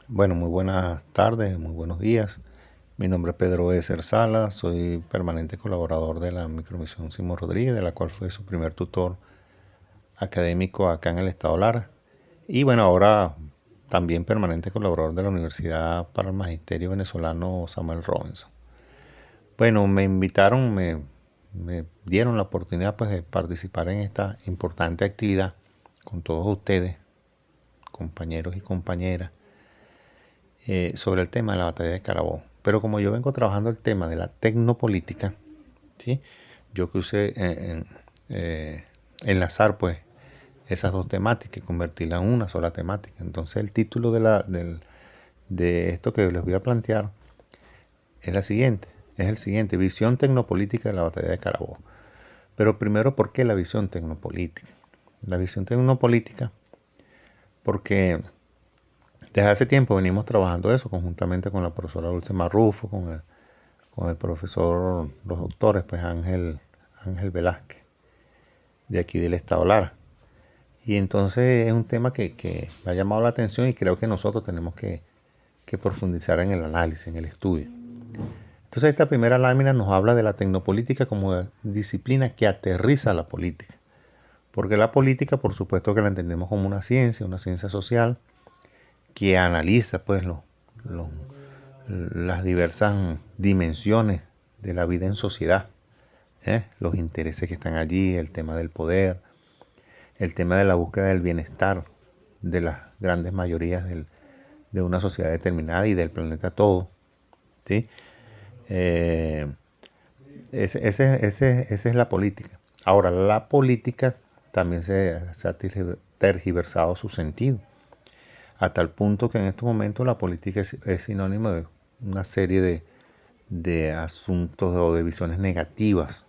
Bueno, muy buenas tardes, muy buenos días. Mi nombre es Pedro Ezer Sala, soy permanente colaborador de la Micromisión Simón Rodríguez, de la cual fue su primer tutor académico acá en el estado Lara. Y bueno, ahora también permanente colaborador de la Universidad para el Magisterio Venezolano Samuel Robinson. Bueno, me invitaron, me dieron la oportunidad pues de participar en esta importante actividad con todos ustedes, compañeros y compañeras, sobre el tema de la batalla de Carabobo. Pero como yo vengo trabajando el tema de la tecnopolítica, ¿sí? Yo quise enlazar pues esas dos temáticas y convertirlas en una sola temática. Entonces el título de esto que les voy a plantear es el siguiente, visión tecnopolítica de la batalla de Carabobo. Pero primero, ¿por qué la visión tecnopolítica? La visión tecnopolítica, porque desde hace tiempo venimos trabajando eso conjuntamente con la profesora Dulce Marrufo, con el profesor, los doctores, pues Ángel Velázquez, de aquí del estado Lara. Y entonces es un tema que me ha llamado la atención y creo que nosotros tenemos que profundizar en el análisis, en el estudio. Entonces esta primera lámina nos habla de la tecnopolítica como disciplina que aterriza la política. Porque la política, por supuesto que la entendemos como una ciencia social, que analiza pues las diversas dimensiones de la vida en sociedad, los intereses que están allí, el tema del poder, el tema de la búsqueda del bienestar de las grandes mayorías de una sociedad determinada y del planeta todo, ¿sí? Eh, esa es la política. Ahora, la política también se ha tergiversado su sentido, a tal punto que en estos momentos la política es sinónimo de una serie de asuntos o de visiones negativas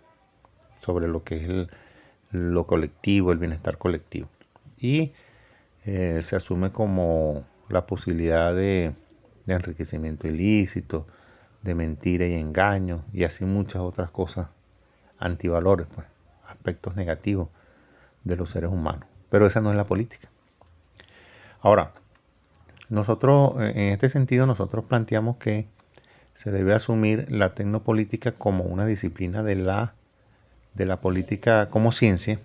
sobre lo que es lo colectivo, el bienestar colectivo. Y se asume como la posibilidad de enriquecimiento ilícito, de mentira y engaño, y así muchas otras cosas antivalores, pues, aspectos negativos de los seres humanos. Pero esa no es la política. Ahora, nosotros, en este sentido, nosotros planteamos que se debe asumir la tecnopolítica como una disciplina de la política como ciencia,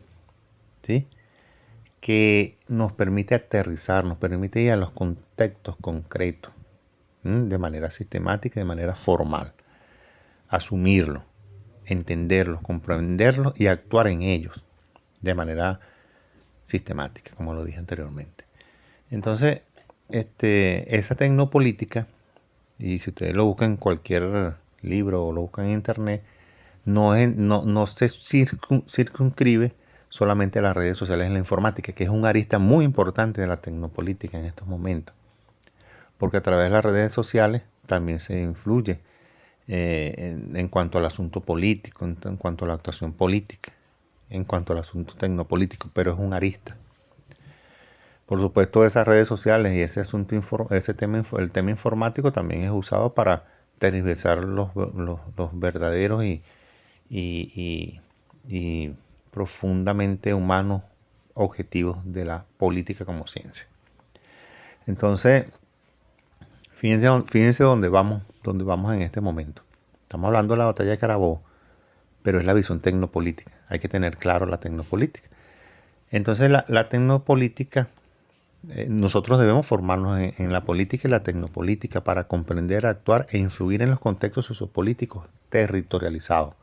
¿sí? Que nos permite aterrizar, nos permite ir a los contextos concretos, de manera sistemática, de manera formal, asumirlo, entenderlos, comprenderlos y actuar en ellos de manera sistemática, como lo dije anteriormente. Entonces, esa tecnopolítica, y si ustedes lo buscan en cualquier libro o lo buscan en internet, no se circunscribe solamente a las redes sociales en la informática, que es un arista muy importante de la tecnopolítica en estos momentos. Porque a través de las redes sociales también se influye en cuanto al asunto político, en cuanto a la actuación política, en cuanto al asunto tecnopolítico, pero es un arista. Por supuesto, esas redes sociales y ese asunto, el tema informático también es usado para tergiversar los verdaderos y profundamente humanos objetivos de la política como ciencia. Entonces, fíjense dónde vamos en este momento. Estamos hablando de la batalla de Carabobo, pero es la visión tecnopolítica. Hay que tener claro la tecnopolítica. Entonces, la tecnopolítica, nosotros debemos formarnos en la política y la tecnopolítica para comprender, actuar e influir en los contextos sociopolíticos territorializados,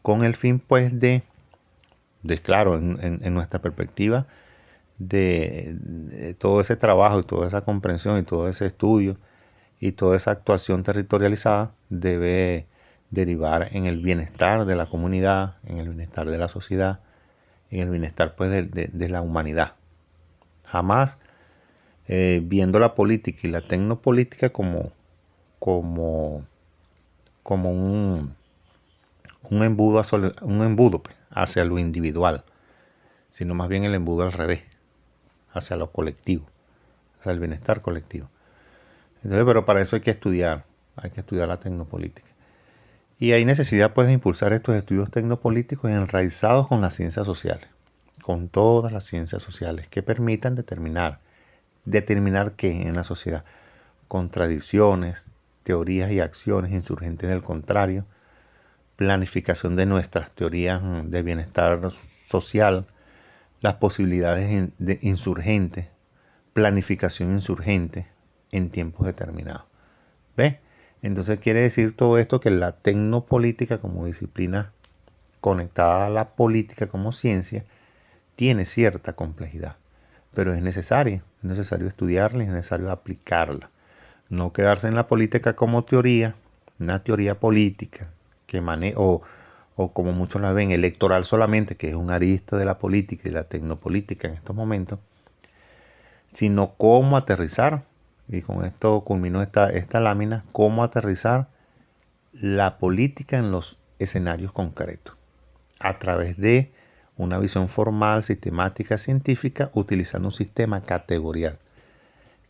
con el fin pues claro, en nuestra perspectiva, de todo ese trabajo y toda esa comprensión y todo ese estudio y toda esa actuación territorializada debe derivar en el bienestar de la comunidad, en el bienestar de la sociedad, en el bienestar pues de la humanidad. Jamás viendo la política y la tecnopolítica como, como un embudo pues, hacia lo individual, sino más bien el embudo al revés, hacia lo colectivo, hacia el bienestar colectivo. Entonces, pero para eso hay que estudiar la tecnopolítica. Y hay necesidad pues de impulsar estos estudios tecnopolíticos enraizados con las ciencias sociales, con todas las ciencias sociales que permitan determinar determinar qué en la sociedad: contradicciones, teorías y acciones insurgentes del contrario, planificación de nuestras teorías de bienestar social, las posibilidades de insurgentes, planificación insurgente en tiempos determinados. ¿Ves? Entonces quiere decir todo esto que la tecnopolítica como disciplina conectada a la política como ciencia tiene cierta complejidad, pero es necesario estudiarla, es necesario aplicarla. No quedarse en la política como teoría, una teoría política que o como muchos la ven, electoral solamente, que es un arista de la política y la tecnopolítica en estos momentos, sino cómo aterrizar, y con esto culminó esta lámina, cómo aterrizar la política en los escenarios concretos, a través de una visión formal, sistemática, científica, utilizando un sistema categorial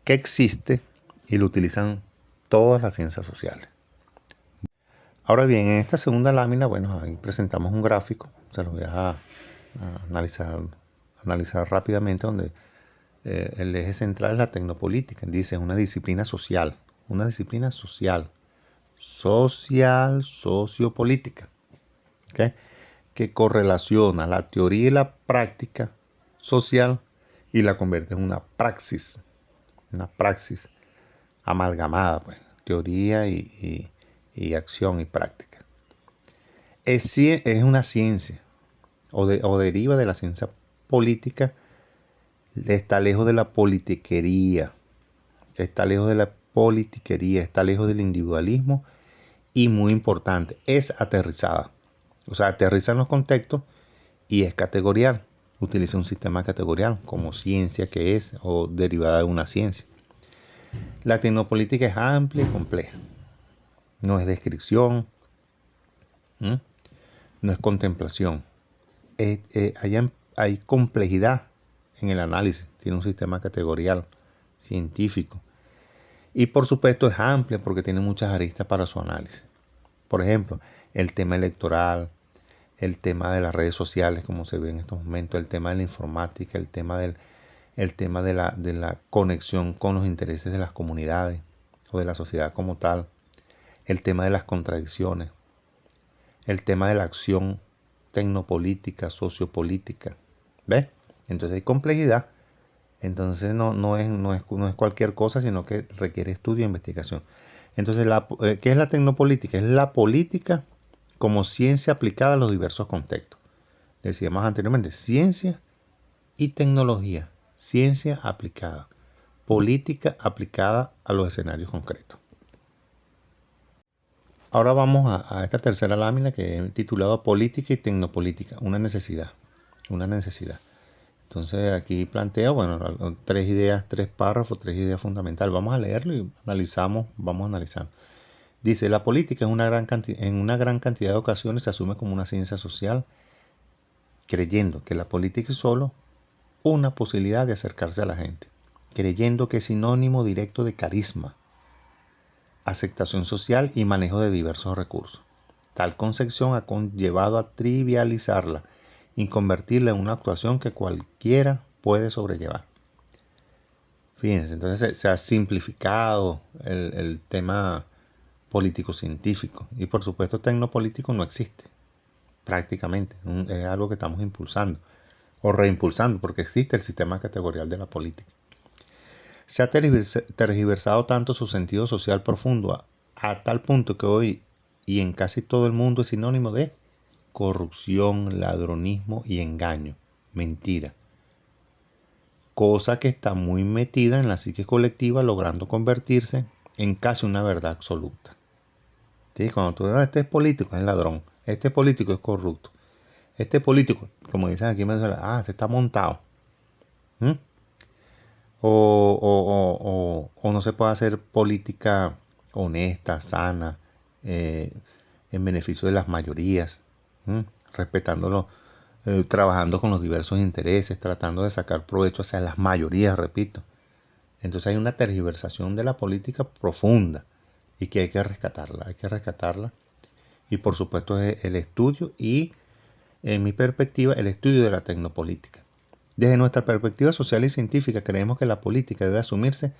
que existe y lo utilizan todas las ciencias sociales. Ahora bien, en esta segunda lámina, bueno, ahí presentamos un gráfico, se lo voy a analizar rápidamente, donde el eje central es la tecnopolítica. Dice, una disciplina social, sociopolítica, ¿okay? Que correlaciona la teoría y la práctica social y la convierte en una praxis amalgamada, pues, teoría y acción y práctica. Es una ciencia o deriva de la ciencia política, está lejos de la politiquería, está lejos del individualismo y, muy importante, es aterrizada. O sea, aterriza en los contextos y es categorial. Utiliza un sistema categorial como ciencia que es o derivada de una ciencia. La tecnopolítica es amplia y compleja. No es descripción, no es contemplación. Hay complejidad en el análisis. Tiene un sistema categorial científico. Y por supuesto es amplia porque tiene muchas aristas para su análisis. Por ejemplo, el tema electoral, el tema de las redes sociales, como se ve en estos momentos, el tema de la informática, el tema de la conexión con los intereses de las comunidades o de la sociedad como tal, el tema de las contradicciones, el tema de la acción tecnopolítica, sociopolítica. ¿Ves? Entonces hay complejidad. Entonces no es cualquier cosa, sino que requiere estudio e investigación. Entonces, ¿qué es la tecnopolítica? Es la política como ciencia aplicada a los diversos contextos. Decíamos anteriormente, ciencia y tecnología, ciencia aplicada, política aplicada a los escenarios concretos. Ahora vamos a esta tercera lámina que he titulado Política y Tecnopolítica, una necesidad. Entonces aquí planteo, bueno, tres párrafos, tres ideas fundamentales. Vamos a leerlo y vamos analizando. Dice, la política en una gran cantidad de ocasiones se asume como una ciencia social, creyendo que la política es solo una posibilidad de acercarse a la gente, creyendo que es sinónimo directo de carisma, aceptación social y manejo de diversos recursos. Tal concepción ha conllevado a trivializarla y convertirla en una actuación que cualquiera puede sobrellevar. Fíjense, entonces se ha simplificado el tema político-científico, y por supuesto tecnopolítico no existe prácticamente, es algo que estamos impulsando o reimpulsando porque existe el sistema categorial de la política. Se ha tergiversado tanto su sentido social profundo a tal punto que hoy y en casi todo el mundo es sinónimo de corrupción, ladronismo y engaño, mentira. Cosa que está muy metida en la psique colectiva, logrando convertirse en casi una verdad absoluta. ¿Sí? Cuando tú dices, este es político, es ladrón, este político es corrupto, este político, como dicen aquí en Venezuela, se está montado. O no se puede hacer política honesta, sana, en beneficio de las mayorías, respetándolo, trabajando con los diversos intereses, tratando de sacar provecho hacia las mayorías, repito. Entonces hay una tergiversación de la política profunda y que hay que rescatarla. Y por supuesto es el estudio y, en mi perspectiva, el estudio de la tecnopolítica, Desde nuestra perspectiva social y científica, creemos que la política debe asumirse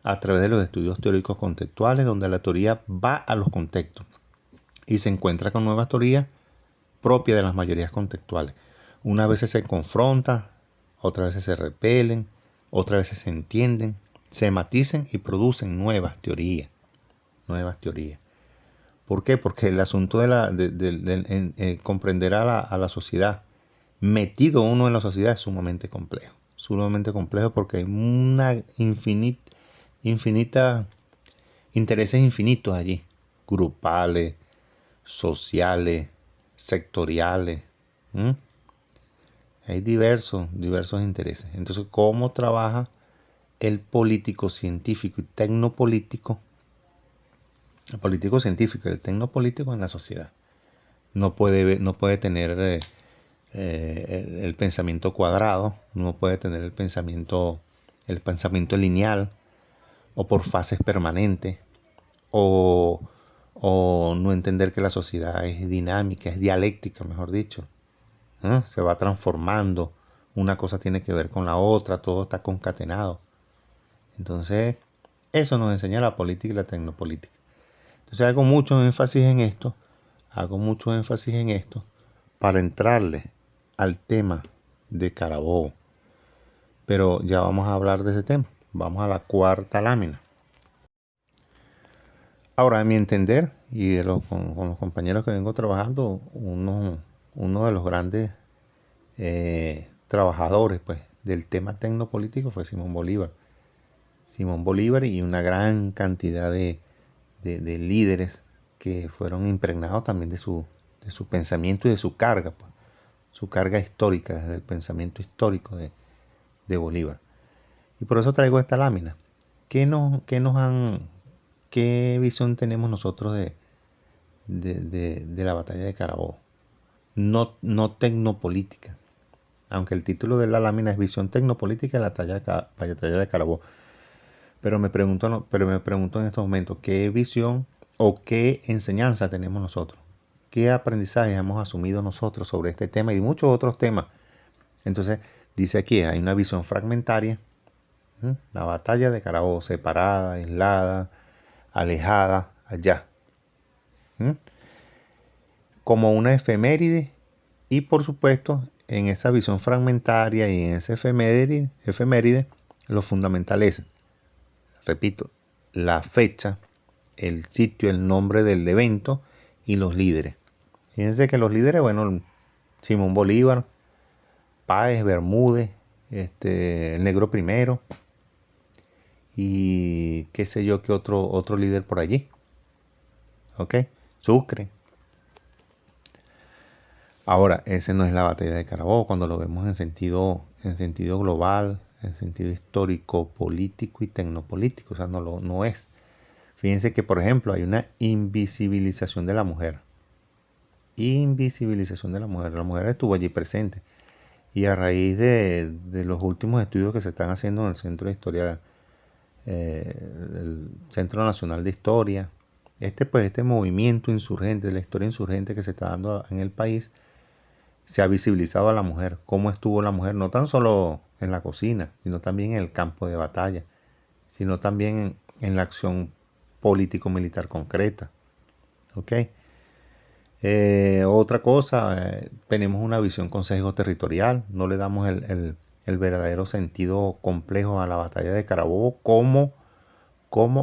a través de los estudios teóricos contextuales, donde la teoría va a los contextos y se encuentra con nuevas teorías propias de las mayorías contextuales. Unas veces se confrontan, otras veces se repelen, otras veces se entienden, se matizan y producen nuevas teorías. Nuevas teorías. ¿Por qué? Porque el asunto de comprender a la sociedad, metido uno en la sociedad, es sumamente complejo. Sumamente complejo porque hay una infinita intereses infinitos allí, grupales, sociales, sectoriales. ¿Mm? Hay diversos intereses. Entonces, ¿cómo trabaja el político científico y tecnopolítico? El político científico y el tecnopolítico en la sociedad. No puede tener el pensamiento cuadrado, no puede tener el pensamiento lineal o por fases permanentes, o, o no entender que la sociedad es dinámica, es dialéctica, mejor dicho. Se va transformando, una cosa tiene que ver con la otra, todo está concatenado. Entonces, eso nos enseña la política y la tecnopolítica. Entonces hago mucho énfasis en esto para entrarle al tema de Carabobo. Pero ya vamos a hablar de ese tema. Vamos a la cuarta lámina. Ahora, a mi entender, y con los compañeros que vengo trabajando, uno de los grandes trabajadores pues, del tema tecnopolítico fue Simón Bolívar. Simón Bolívar y una gran cantidad de líderes que fueron impregnados también de su pensamiento y de su carga, pues, su carga histórica, desde el pensamiento histórico de Bolívar. Y por eso traigo esta lámina. ¿Qué visión tenemos nosotros de la batalla de Carabobo? No tecnopolítica, aunque el título de la lámina es Visión tecnopolítica de la batalla de Carabobo. Pero me pregunto en estos momentos, ¿qué visión o qué enseñanza tenemos nosotros? ¿Qué aprendizaje hemos asumido nosotros sobre este tema y muchos otros temas? Entonces, dice aquí, hay una visión fragmentaria. La batalla de Carabobo, separada, aislada, alejada, allá. Como una efeméride, y por supuesto, en esa visión fragmentaria y en esa efeméride, lo fundamental es, repito, la fecha, el sitio, el nombre del evento y los líderes. Fíjense que los líderes, bueno, Simón Bolívar, Páez, Bermúdez, el Negro Primero y qué sé yo, qué otro líder por allí. ¿Ok? Sucre. Ahora, ese no es la batalla de Carabobo cuando lo vemos en sentido global, en sentido histórico, político y tecnopolítico. O sea, no es. Fíjense que, por ejemplo, hay una invisibilización de la mujer. Invisibilización de la mujer. La mujer estuvo allí presente. Y a raíz de los últimos estudios que se están haciendo en el Centro de Historia, el Centro Nacional de Historia, este movimiento insurgente, de la historia insurgente que se está dando en el país, se ha visibilizado a la mujer, cómo estuvo la mujer, no tan solo en la cocina, sino también en el campo de batalla, sino también en la acción político-militar concreta. ¿Ok? Otra cosa, tenemos una visión consejo territorial, no le damos el verdadero sentido complejo a la batalla de Carabobo como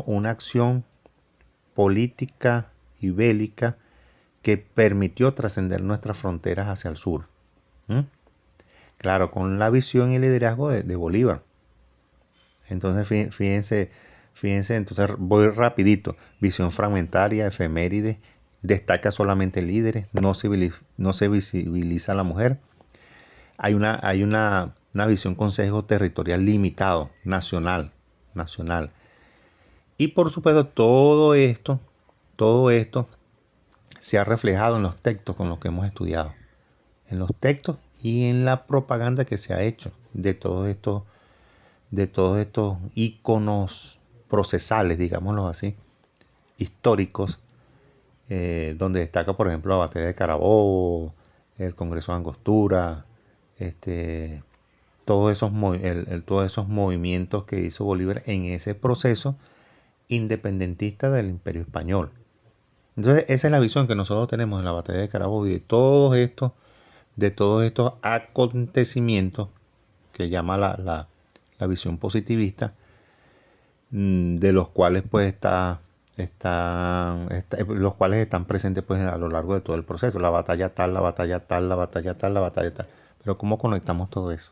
una acción política y bélica que permitió trascender nuestras fronteras hacia el sur. Claro, con la visión y el liderazgo de Bolívar. Entonces, fíjense, entonces voy rapidito. Visión fragmentaria, efeméride, destaca solamente líderes, no se visibiliza a la mujer. Hay una visión consejo territorial limitado, nacional. Y por supuesto, todo esto se ha reflejado en los textos con los que hemos estudiado. En los textos y en la propaganda que se ha hecho de todos estos íconos procesales, digámoslo así, históricos, donde destaca, por ejemplo, la batalla de Carabobo, el Congreso de Angostura, todos esos movimientos que hizo Bolívar en ese proceso independentista del Imperio Español. Entonces, esa es la visión que nosotros tenemos en la batalla de Carabobo y de todos estos acontecimientos que llama la visión positivista, de los cuales pues los cuales están presentes pues a lo largo de todo el proceso, la batalla tal, la batalla tal, la batalla tal, la batalla tal. Pero ¿cómo conectamos todo eso?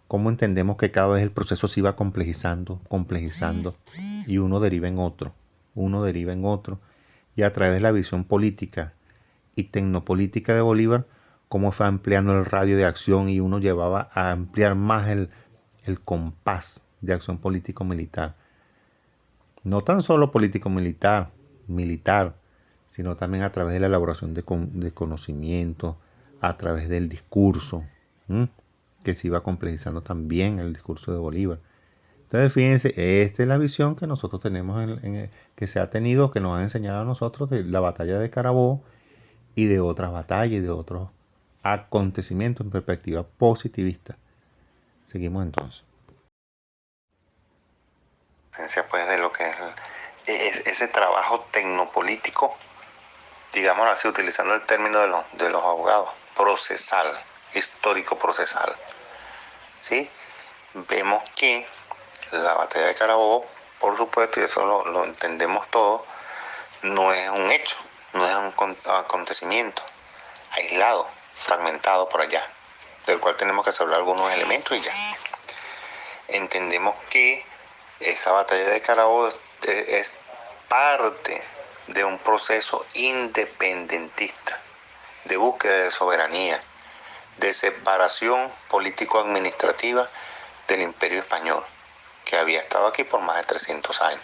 ¿Cómo entendemos que cada vez el proceso se iba complejizando, complejizando y uno deriva en otro, y a través de la visión política y tecnopolítica de Bolívar, cómo fue ampliando el radio de acción y uno llevaba a ampliar más el compás de acción político-militar? No tan solo político-militar, sino también a través de la elaboración de conocimiento, a través del discurso, ¿m? Que se iba complejizando también el discurso de Bolívar. Entonces, fíjense, esta es la visión que nosotros tenemos, que se ha tenido, que nos han enseñado a nosotros de la batalla de Carabobo y de otras batallas y de otros acontecimientos en perspectiva positivista. Seguimos entonces. Pues de lo que es ese trabajo tecnopolítico, digámoslo así, utilizando el término de los abogados, procesal, histórico procesal. ¿Sí? Vemos que la batalla de Carabobo, por supuesto, y eso lo entendemos todos, no es un hecho, no es un acontecimiento aislado, fragmentado por allá, del cual tenemos que saber algunos elementos y ya. Entendemos que esa batalla de Carabobo es parte de un proceso independentista, de búsqueda de soberanía, de separación político-administrativa del Imperio Español, que había estado aquí por más de 300 años.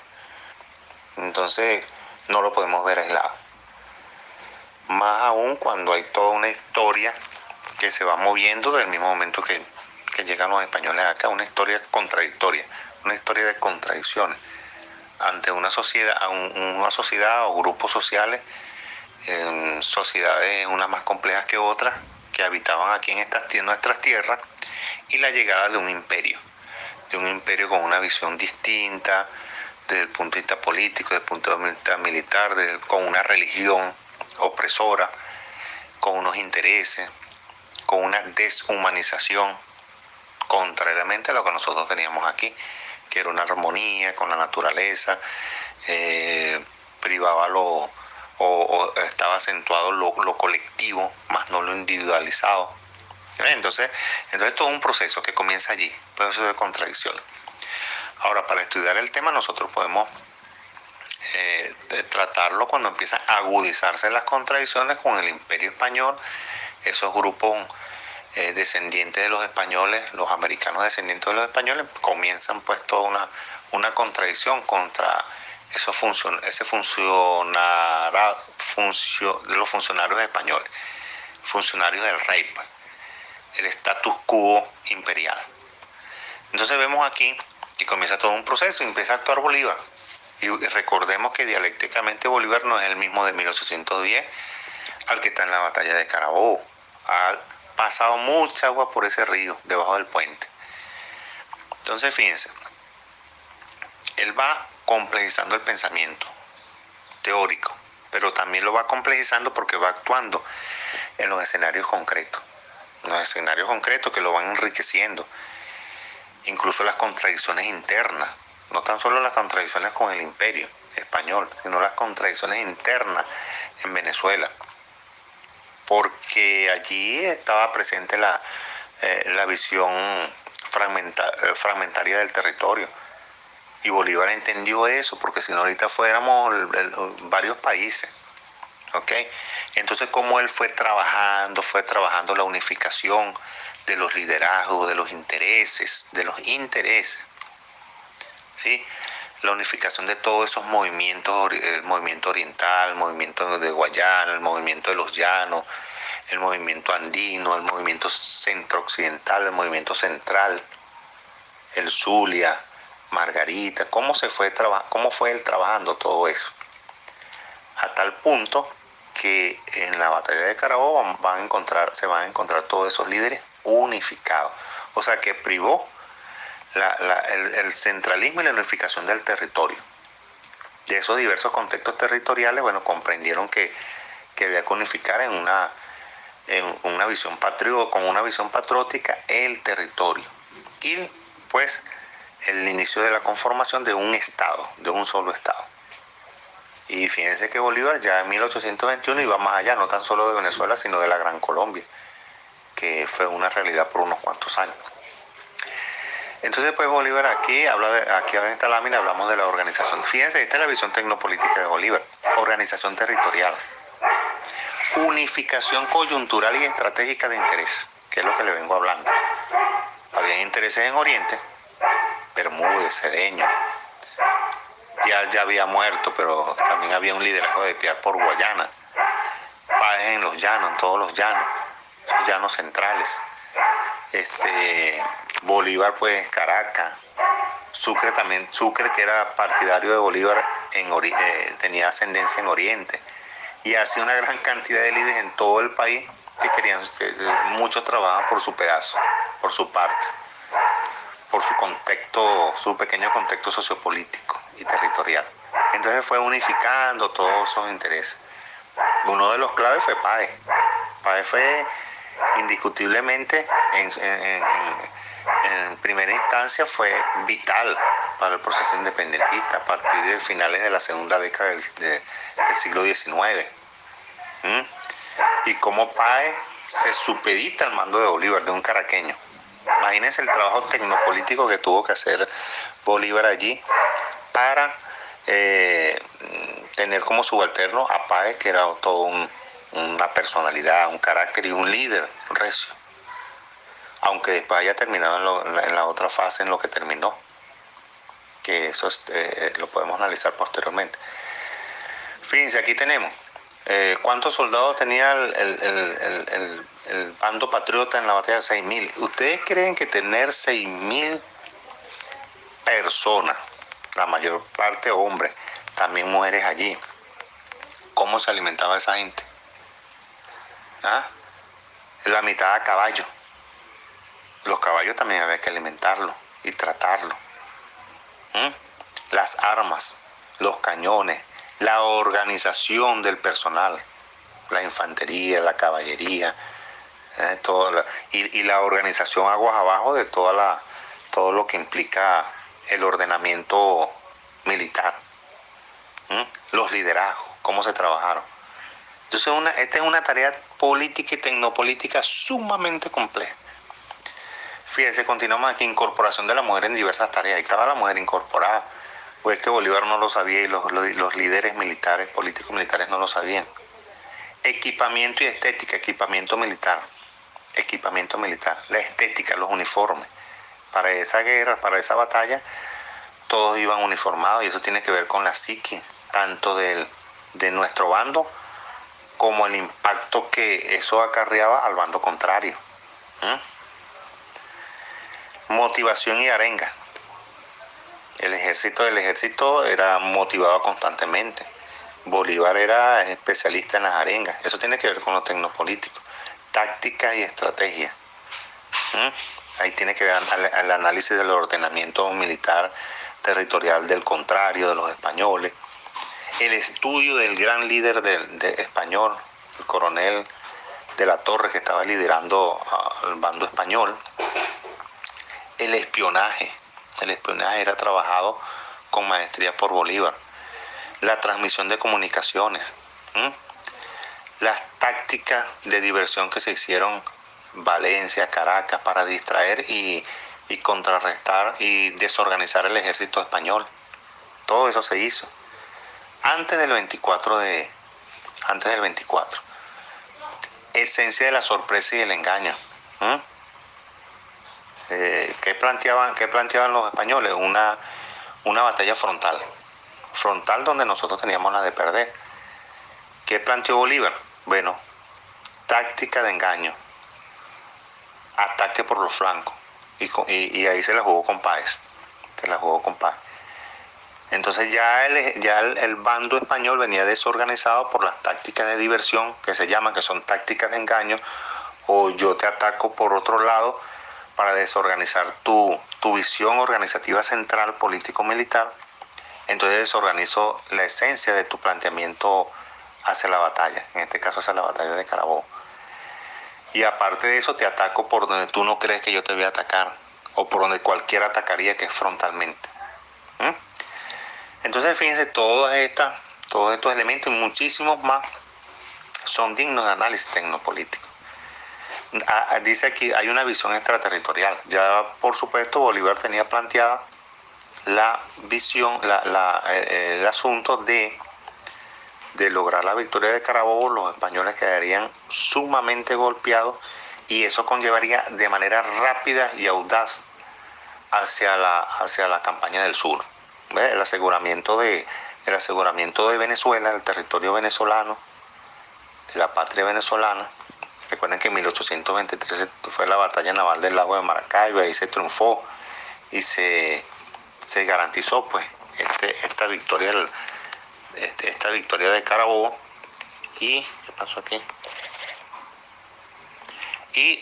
Entonces, no lo podemos ver aislado. Más aún cuando hay toda una historia que se va moviendo del mismo momento que llegan los españoles acá, una historia contradictoria, una historia de contradicciones ante una sociedad o grupos sociales, sociedades unas más complejas que otras, que habitaban aquí en nuestras tierras, y la llegada de un imperio con una visión distinta desde el punto de vista político, desde el punto de vista militar, con una religión opresora, con unos intereses, con una deshumanización, contrariamente a lo que nosotros teníamos aquí, que era una armonía con la naturaleza, privaba o estaba acentuado lo colectivo, más no lo individualizado. Entonces todo un proceso que comienza allí, un proceso de contradicción. Ahora, para estudiar el tema nosotros podemos tratarlo cuando empiezan a agudizarse las contradicciones con el Imperio Español, esos grupos descendientes de los españoles, los americanos descendientes de los españoles, comienzan pues toda una contradicción contra de los funcionarios españoles, funcionarios del rey, pues, el status quo imperial. Entonces vemos aquí que comienza todo un proceso y empieza a actuar Bolívar. Y recordemos que dialécticamente Bolívar no es el mismo de 1810 al que está en la batalla de Carabobo. Ha pasado mucha agua por ese río, debajo del puente. Entonces fíjense, él va complejizando el pensamiento teórico, pero también lo va complejizando porque va actuando en los escenarios concretos. Los escenarios concretos que lo van enriqueciendo. Incluso las contradicciones internas, no tan solo las contradicciones con el Imperio Español, sino las contradicciones internas en Venezuela, porque allí estaba presente la visión fragmentaria del territorio, y Bolívar entendió eso, porque si no ahorita fuéramos varios países, ¿ok? Entonces, como él fue trabajando la unificación de los liderazgos, de los intereses, ¿sí? La unificación de todos esos movimientos, el movimiento oriental, el movimiento de Guayana, el movimiento de los llanos, el movimiento andino, el movimiento centro-occidental, el movimiento central, el Zulia, Margarita, cómo fue él trabajando todo eso, a tal punto que en la batalla de Carabobo se van a encontrar todos esos líderes unificados, O sea, que privó el centralismo y la unificación del territorio. De esos diversos contextos territoriales, bueno, comprendieron que había que unificar en una visión con una visión patriótica el territorio. Y pues el inicio de la conformación de un Estado, de un solo Estado. Y fíjense que Bolívar ya en 1821 iba más allá, no tan solo de Venezuela, sino de la Gran Colombia, que fue una realidad por unos cuantos años. Entonces, pues Bolívar aquí en esta lámina hablamos de la organización. Fíjense, esta es la visión tecnopolítica de Bolívar. Organización territorial. Unificación coyuntural y estratégica de intereses, que es lo que le vengo hablando. Había intereses en Oriente, Bermúdez, Cedeño. Ya había muerto, pero también había un liderazgo de Piar por Guayana. Páez en los llanos, en todos los llanos centrales. Bolívar, pues Caracas. Sucre que era partidario de Bolívar, tenía ascendencia en Oriente. Y así una gran cantidad de líderes en todo el país que muchos trabajaban por su pedazo, por su parte, por su contexto, su pequeño contexto sociopolítico y territorial. Entonces fue unificando todos esos intereses. Uno de los claves fue Páez. Páez fue indiscutiblemente, en primera instancia, fue vital para el proceso independentista a partir de finales de la segunda década del siglo XIX. Y cómo Páez se supedita al mando de Bolívar, de un caraqueño. Imagínense el trabajo tecnopolítico que tuvo que hacer Bolívar allí para tener como subalterno a Páez, que era todo una personalidad, un carácter y un líder recio. Aunque después haya terminado en la otra fase en lo que terminó, que eso lo podemos analizar posteriormente. Fíjense, aquí tenemos cuántos soldados tenía el bando patriota en la batalla. 6.000. ¿Ustedes creen que tener 6.000 personas, la mayor parte hombres, también mujeres allí, cómo se alimentaba esa gente? La mitad a caballo. Los caballos también había que alimentarlos y tratarlos. Las armas, los cañones, la organización del personal, la infantería, la caballería, y la organización aguas abajo de todo lo que implica el ordenamiento militar, los liderazgos, cómo se trabajaron. Entonces esta es una tarea política y tecnopolítica sumamente compleja. Fíjense, continuamos aquí, incorporación de la mujer en diversas tareas. Ahí estaba la mujer incorporada, pues que Bolívar no lo sabía y los líderes militares, políticos militares no lo sabían. Equipamiento y estética, equipamiento militar, la estética, los uniformes. Para esa guerra, para esa batalla, todos iban uniformados y eso tiene que ver con la psique, tanto de nuestro bando como el impacto que eso acarreaba al bando contrario. Motivación y arenga. El ejército era motivado constantemente. Bolívar era especialista en las arengas. Eso tiene que ver con lo tecnopolítico. Tácticas y estrategia. Ahí tiene que ver el análisis del ordenamiento militar territorial del contrario, de los españoles. El estudio del gran líder español, el coronel de la Torre, que estaba liderando al bando español. El espionaje era trabajado con maestría por Bolívar. La transmisión de comunicaciones, las tácticas de diversión que se hicieron Valencia, Caracas, para distraer y contrarrestar y desorganizar el ejército español. Todo eso se hizo antes del 24. Esencia de la sorpresa y el engaño. ¿Qué planteaban los españoles? Una batalla frontal donde nosotros teníamos la de perder. ¿Qué planteó Bolívar? Bueno, táctica de engaño, ataque por los flancos, y ahí se la jugó con Páez. Entonces ya el bando español venía desorganizado por las tácticas de diversión, que se llaman, que son tácticas de engaño, o yo te ataco por otro lado para desorganizar tu visión organizativa central político-militar. Entonces desorganizo la esencia de tu planteamiento hacia la batalla, en este caso hacia la batalla de Carabobo. Y aparte de eso te ataco por donde tú no crees que yo te voy a atacar, o por donde cualquiera atacaría, que es frontalmente. Entonces fíjense, todos estos elementos y muchísimos más son dignos de análisis tecnopolítico. Dice aquí, hay una visión extraterritorial. Ya por supuesto Bolívar tenía planteada la visión, el asunto de lograr la victoria de Carabobo. Los españoles quedarían sumamente golpeados y eso conllevaría de manera rápida y audaz hacia la campaña del sur. ¿Ves? El aseguramiento de Venezuela, el territorio venezolano, de la patria venezolana. Recuerden que en 1823 fue la batalla naval del lago de Maracaibo, ahí se triunfó y se garantizó pues esta victoria de Carabobo. Y ¿qué pasó aquí? Y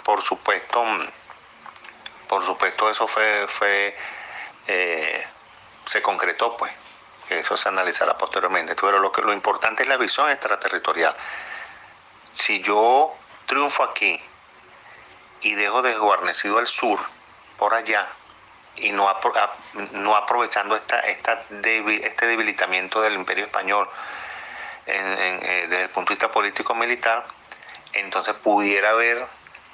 por supuesto eso se concretó, pues, que eso se analizará posteriormente. Pero lo importante es la visión extraterritorial. Si yo triunfo aquí y dejo desguarnecido el sur por allá, y no aprovechando este debilitamiento del Imperio Español desde el punto de vista político-militar, entonces pudiera haber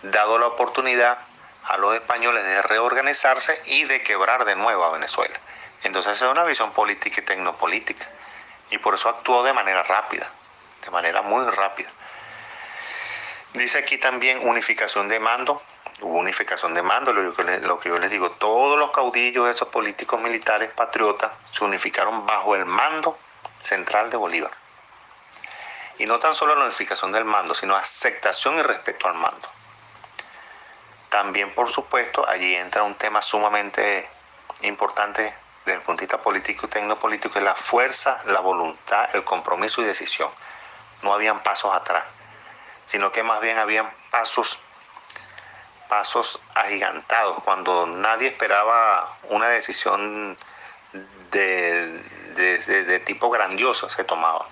dado la oportunidad a los españoles de reorganizarse y de quebrar de nuevo a Venezuela. Entonces es una visión política y tecnopolítica, y por eso actuó de manera rápida, de manera muy rápida. Dice aquí también unificación de mando. Hubo unificación de mando, lo que yo les digo, todos los caudillos, esos políticos militares patriotas, se unificaron bajo el mando central de Bolívar. Y no tan solo la unificación del mando, sino aceptación y respeto al mando. También, por supuesto, allí entra un tema sumamente importante desde el punto de vista político y tecnopolítico, es la fuerza, la voluntad, el compromiso y decisión. No habían pasos atrás, sino que más bien habían pasos agigantados, cuando nadie esperaba una decisión de tipo grandioso, se tomaba.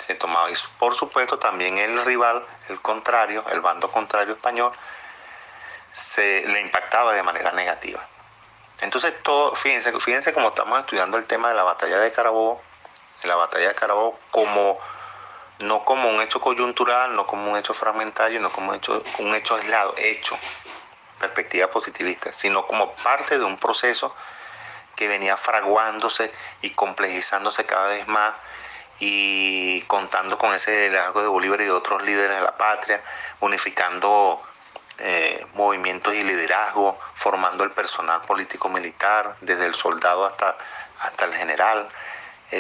Y por supuesto también el rival, el bando contrario español, le impactaba de manera negativa. Entonces fíjense cómo estamos estudiando el tema de la batalla de Carabobo, no como un hecho coyuntural, no como un hecho fragmentario, no como un hecho aislado, perspectiva positivista, sino como parte de un proceso que venía fraguándose y complejizándose cada vez más, y contando con ese liderazgo de Bolívar y de otros líderes de la patria, unificando movimientos y liderazgo, formando el personal político-militar, desde el soldado hasta el general,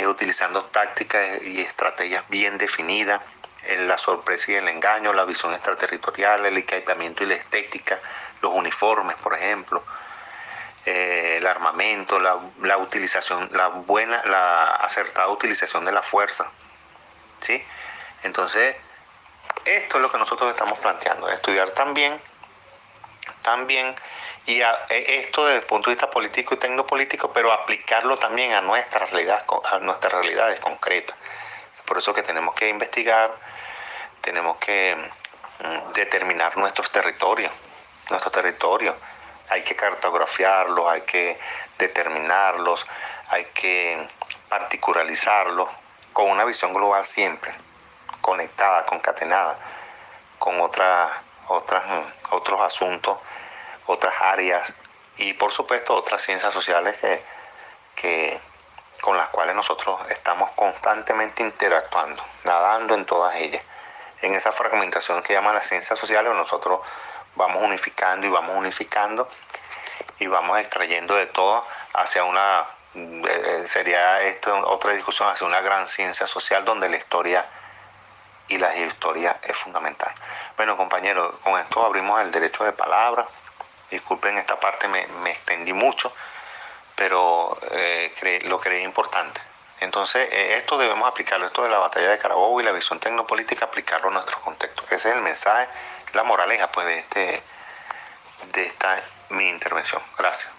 utilizando tácticas y estrategias bien definidas, la sorpresa y el engaño, la visión extraterritorial, el equipamiento y la estética, los uniformes, por ejemplo, el armamento, la utilización, la acertada utilización de la fuerza, ¿sí? Entonces, esto es lo que nosotros estamos planteando, estudiar también, y esto desde el punto de vista político y tecnopolítico, pero aplicarlo también a nuestras realidades concretas. Es por eso que tenemos que investigar, tenemos que determinar nuestros territorios. Hay que cartografiarlos, hay que determinarlos, hay que particularizarlos con una visión global siempre, conectada, concatenada con otros asuntos, otras áreas y por supuesto otras ciencias sociales con las cuales nosotros estamos constantemente interactuando, nadando en todas ellas. En esa fragmentación que llaman las ciencias sociales, nosotros vamos unificando y vamos extrayendo de todo hacia sería esto otra discusión, hacia una gran ciencia social donde la historia y la historia es fundamental. Bueno, compañeros, con esto abrimos el derecho de palabra. Disculpen, esta parte me extendí mucho, pero lo creí importante. Entonces, esto debemos aplicarlo, esto de la batalla de Carabobo y la visión tecnopolítica, aplicarlo a nuestros contextos. Ese es el mensaje, la moraleja pues, de de esta mi intervención. Gracias.